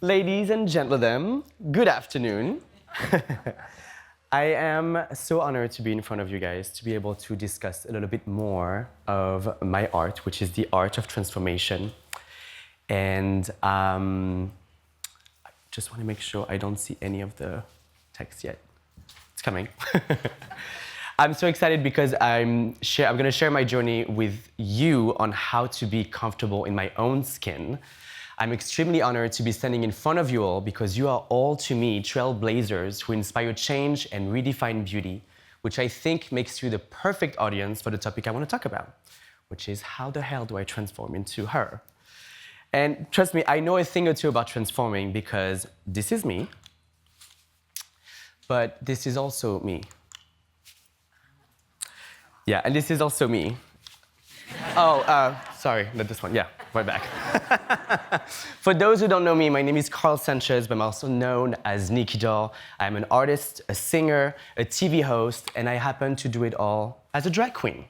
Ladies and gentlemen, good afternoon. I am so honored to be in front of you guys, to be able to discuss a little bit more of my art, which is the art of transformation. And I just want to make sure I don't see any of the text yet. It's coming. I'm so excited because I'm going to share my journey with you on how to be comfortable in my own skin. I'm extremely honored to be standing in front of you all because you are all, to me, trailblazers who inspire change and redefine beauty, which I think makes you the perfect audience for the topic I want to talk about, which is how the hell do I transform into her? And trust me, I know a thing or two about transforming because this is me, but this is also me. Yeah, and this is also me. Sorry, not this one. Yeah, right back. For those who don't know me, my name is Carl Sanchez, but I'm also known as Nikki Doll. I'm an artist, a singer, a TV host, and I happen to do it all as a drag queen.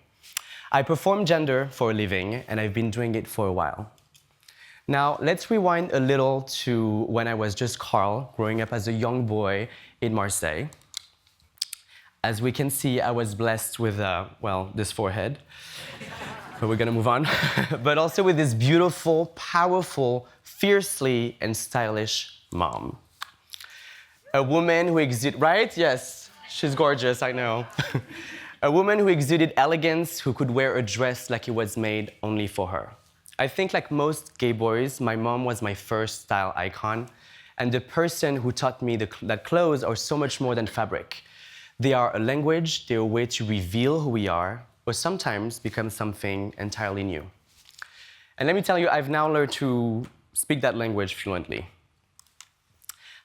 I perform gender for a living, and I've been doing it for a while. Now, let's rewind a little to when I was just Carl, growing up as a young boy in Marseille. As we can see, I was blessed with, this forehead. But we're gonna move on. But also with this beautiful, powerful, fiercely and stylish mom. A woman who right? Yes, she's gorgeous, I know. A woman who exuded elegance, who could wear a dress like it was made only for her. I think like most gay boys, my mom was my first style icon and the person who taught me that clothes are so much more than fabric. They are a language, they're a way to reveal who we are, or sometimes become something entirely new. And let me tell you, I've now learned to speak that language fluently.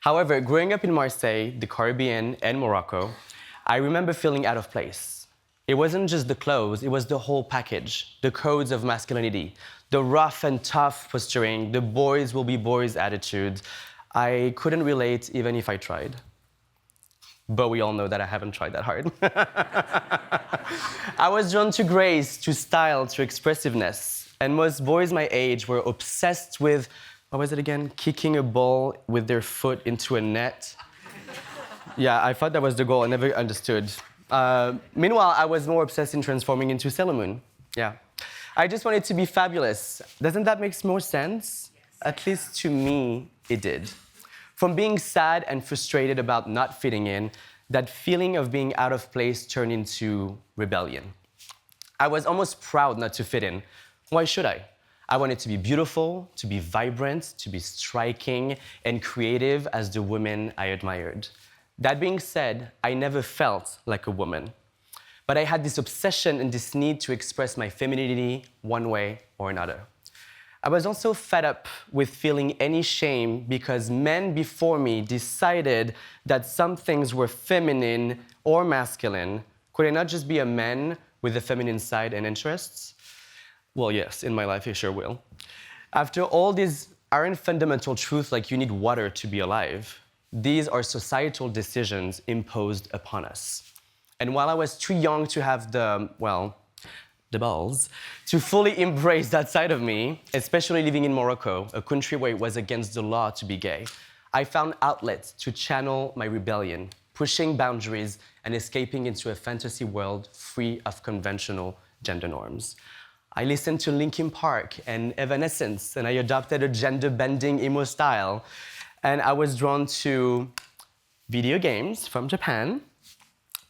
However, growing up in Marseille, the Caribbean, and Morocco, I remember feeling out of place. It wasn't just the clothes, it was the whole package, the codes of masculinity, the rough and tough posturing, the boys will be boys attitude. I couldn't relate even if I tried. But we all know that I haven't tried that hard. I was drawn to grace, to style, to expressiveness. And most boys my age were obsessed with, what was it again? Kicking a ball with their foot into a net. Yeah, I thought that was the goal. I never understood. Meanwhile, I was more obsessed in transforming into Sailor Moon. Yeah. I just wanted to be fabulous. Doesn't that make more sense? Yes. At least to me, it did. From being sad and frustrated about not fitting in, that feeling of being out of place turned into rebellion. I was almost proud not to fit in. Why should I? I wanted to be beautiful, to be vibrant, to be striking and creative as the women I admired. That being said, I never felt like a woman. But I had this obsession and this need to express my femininity one way or another. I was also fed up with feeling any shame because men before me decided that some things were feminine or masculine. Could I not just be a man with a feminine side and interests? Well, yes, in my life, I sure will. After all, these aren't fundamental truths like you need water to be alive. These are societal decisions imposed upon us. And while I was too young to have the balls, to fully embrace that side of me, especially living in Morocco, a country where it was against the law to be gay, I found outlets to channel my rebellion, pushing boundaries and escaping into a fantasy world free of conventional gender norms. I listened to Linkin Park and Evanescence, and I adopted a gender-bending emo style. And I was drawn to video games from Japan.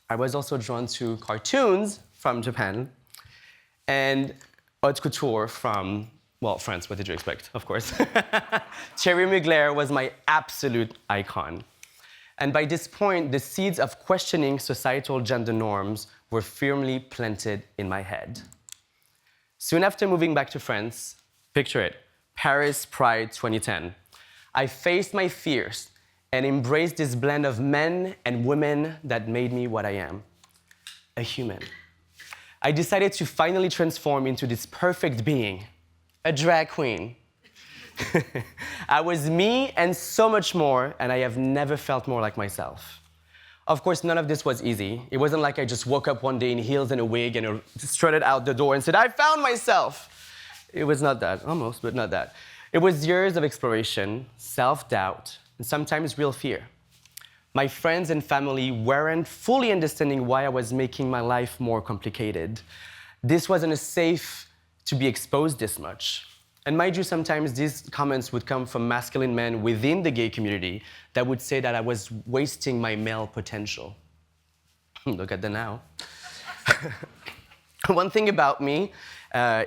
I was also drawn to cartoons from Japan. And haute couture from, France, what did you expect, of course. Thierry Mugler was my absolute icon. And by this point, the seeds of questioning societal gender norms were firmly planted in my head. Soon after moving back to France, picture it, Paris Pride 2010, I faced my fears and embraced this blend of men and women that made me what I am, a human. I decided to finally transform into this perfect being, a drag queen. I was me and so much more, and I have never felt more like myself. Of course, none of this was easy. It wasn't like I just woke up one day in heels and a wig and strutted out the door and said, I found myself. It was not that, almost, but not that. It was years of exploration, self-doubt, and sometimes real fear. My friends and family weren't fully understanding why I was making my life more complicated. This wasn't safe to be exposed this much. And mind you, sometimes these comments would come from masculine men within the gay community that would say that I was wasting my male potential. Look at the now. One thing about me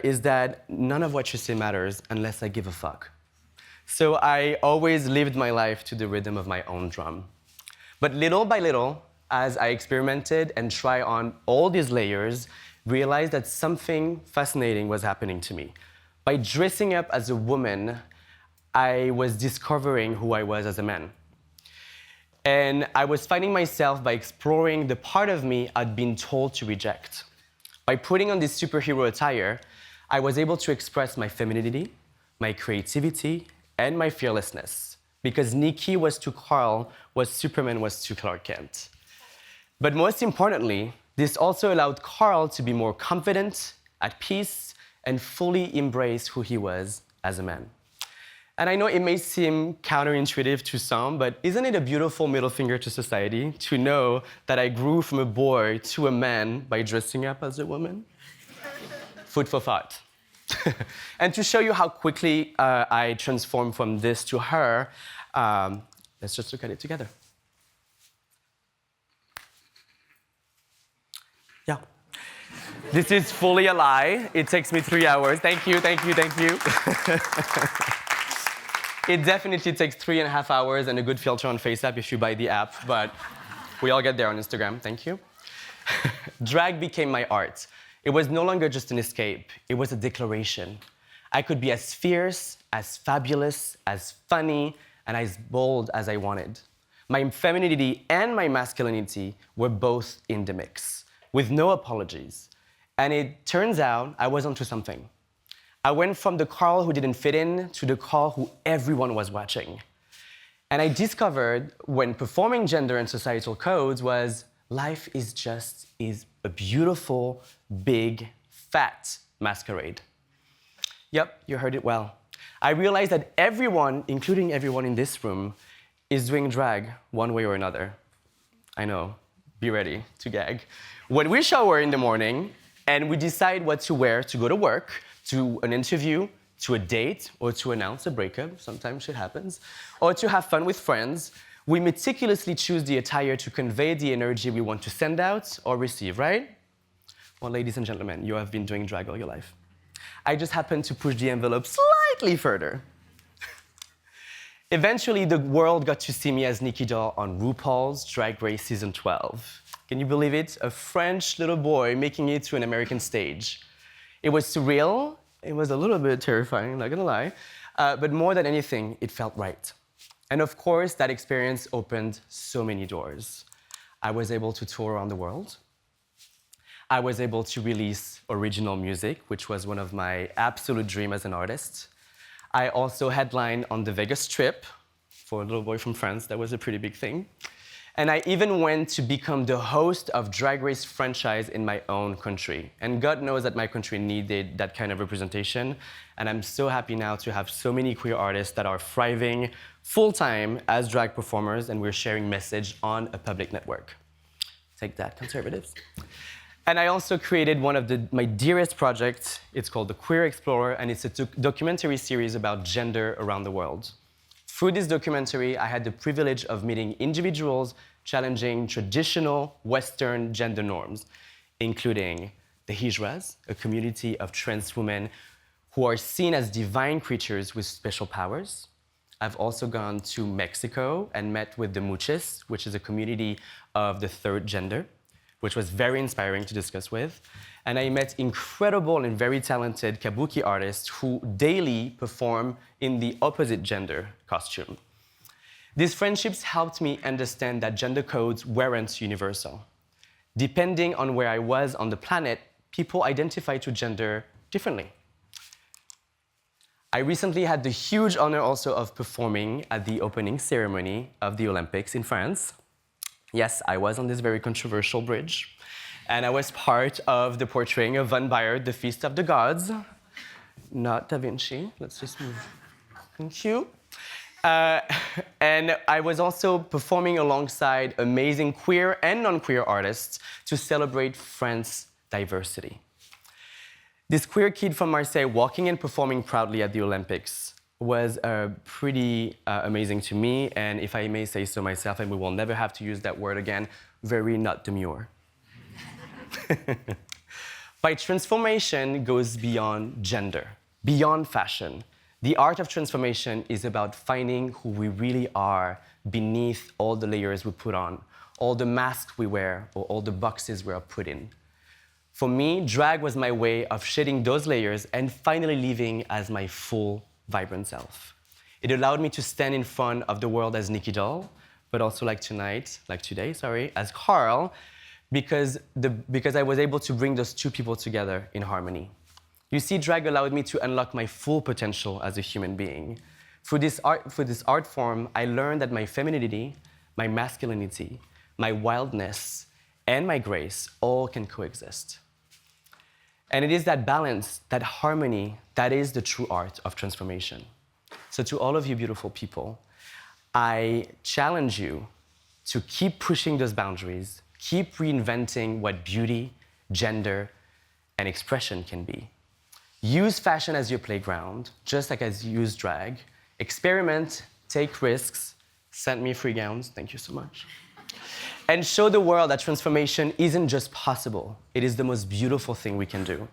is that none of what you say matters unless I give a fuck. So I always lived my life to the rhythm of my own drum. But little by little, as I experimented and tried on all these layers, realized that something fascinating was happening to me. By dressing up as a woman, I was discovering who I was as a man. And I was finding myself by exploring the part of me I'd been told to reject. By putting on this superhero attire, I was able to express my femininity, my creativity, and my fearlessness. Because Nikki was to Carl what Superman was to Clark Kent. But most importantly, this also allowed Carl to be more confident, at peace, and fully embrace who he was as a man. And I know it may seem counterintuitive to some, but isn't it a beautiful middle finger to society to know that I grew from a boy to a man by dressing up as a woman? Food for thought. And to show you how quickly I transformed from this to her, let's just look at it together. Yeah. This is fully a lie. It takes me 3 hours. Thank you, thank you, thank you. It definitely takes 3.5 hours and a good filter on FaceApp if you buy the app, but we all get there on Instagram. Thank you. Drag became my art. It was no longer just an escape, it was a declaration. I could be as fierce, as fabulous, as funny, and as bold as I wanted. My femininity and my masculinity were both in the mix, with no apologies. And it turns out I was onto something. I went from the Carl who didn't fit in to the Carl who everyone was watching. And I discovered when performing gender and societal codes was life is a beautiful, big, fat masquerade. Yep, you heard it well. I realized that everyone, including everyone in this room, is doing drag one way or another. I know, be ready to gag. When we shower in the morning and we decide what to wear to go to work, to an interview, to a date, or to announce a breakup, sometimes shit happens, or to have fun with friends, we meticulously choose the attire to convey the energy we want to send out or receive, right? Well, ladies and gentlemen, you have been doing drag all your life. I just happened to push the envelope slightly further. Eventually, the world got to see me as Nikki Doll on RuPaul's Drag Race Season 12. Can you believe it? A French little boy making it to an American stage. It was surreal, it was a little bit terrifying, not gonna lie, but more than anything, it felt right. And of course, that experience opened so many doors. I was able to tour around the world. I was able to release original music, which was one of my absolute dreams as an artist. I also headlined on the Vegas Strip. For a little boy from France, that was a pretty big thing. And I even went to become the host of Drag Race franchise in my own country. And God knows that my country needed that kind of representation. And I'm so happy now to have so many queer artists that are thriving full-time as drag performers, and we're sharing message on a public network. Take that, conservatives. And I also created one of my dearest projects. It's called The Queer Explorer, and it's a documentary series about gender around the world. Through this documentary, I had the privilege of meeting individuals challenging traditional Western gender norms, including the Hijras, a community of trans women who are seen as divine creatures with special powers. I've also gone to Mexico and met with the Muches, which is a community of the third gender, which was very inspiring to discuss with. And I met incredible and very talented kabuki artists who daily perform in the opposite gender costume. These friendships helped me understand that gender codes weren't universal. Depending on where I was on the planet, people identify to gender differently. I recently had the huge honor also of performing at the opening ceremony of the Olympics in France. Yes, I was on this very controversial bridge, and I was part of the portraying of Van Bayard, The Feast of the Gods. Not Da Vinci. Let's just move. Thank you. Uh, and I was also performing alongside amazing queer and non-queer artists to celebrate France's diversity. This queer kid from Marseille walking and performing proudly at the Olympics was pretty amazing to me, and if I may say so myself, and we will never have to use that word again, very not demure. By transformation goes beyond gender, beyond fashion. The art of transformation is about finding who we really are beneath all the layers we put on, all the masks we wear, or all the boxes we are put in. For me, drag was my way of shedding those layers and finally living as my full, vibrant self. It allowed me to stand in front of the world as Nikki Doll, but also like today, as Carl, because I was able to bring those two people together in harmony. You see, drag allowed me to unlock my full potential as a human being. Through this art form, I learned that my femininity, my masculinity, my wildness, and my grace all can coexist. And it is that balance, that harmony, that is the true art of transformation. So to all of you beautiful people, I challenge you to keep pushing those boundaries, keep reinventing what beauty, gender, and expression can be. Use fashion as your playground, just like as you use drag. Experiment, take risks. Send me free gowns, thank you so much. And show the world that transformation isn't just possible, it is the most beautiful thing we can do.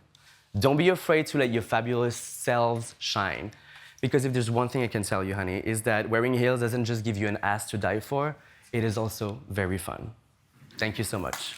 Don't be afraid to let your fabulous selves shine. Because if there's one thing I can tell you, honey, is that wearing heels doesn't just give you an ass to die for, it is also very fun. Thank you so much.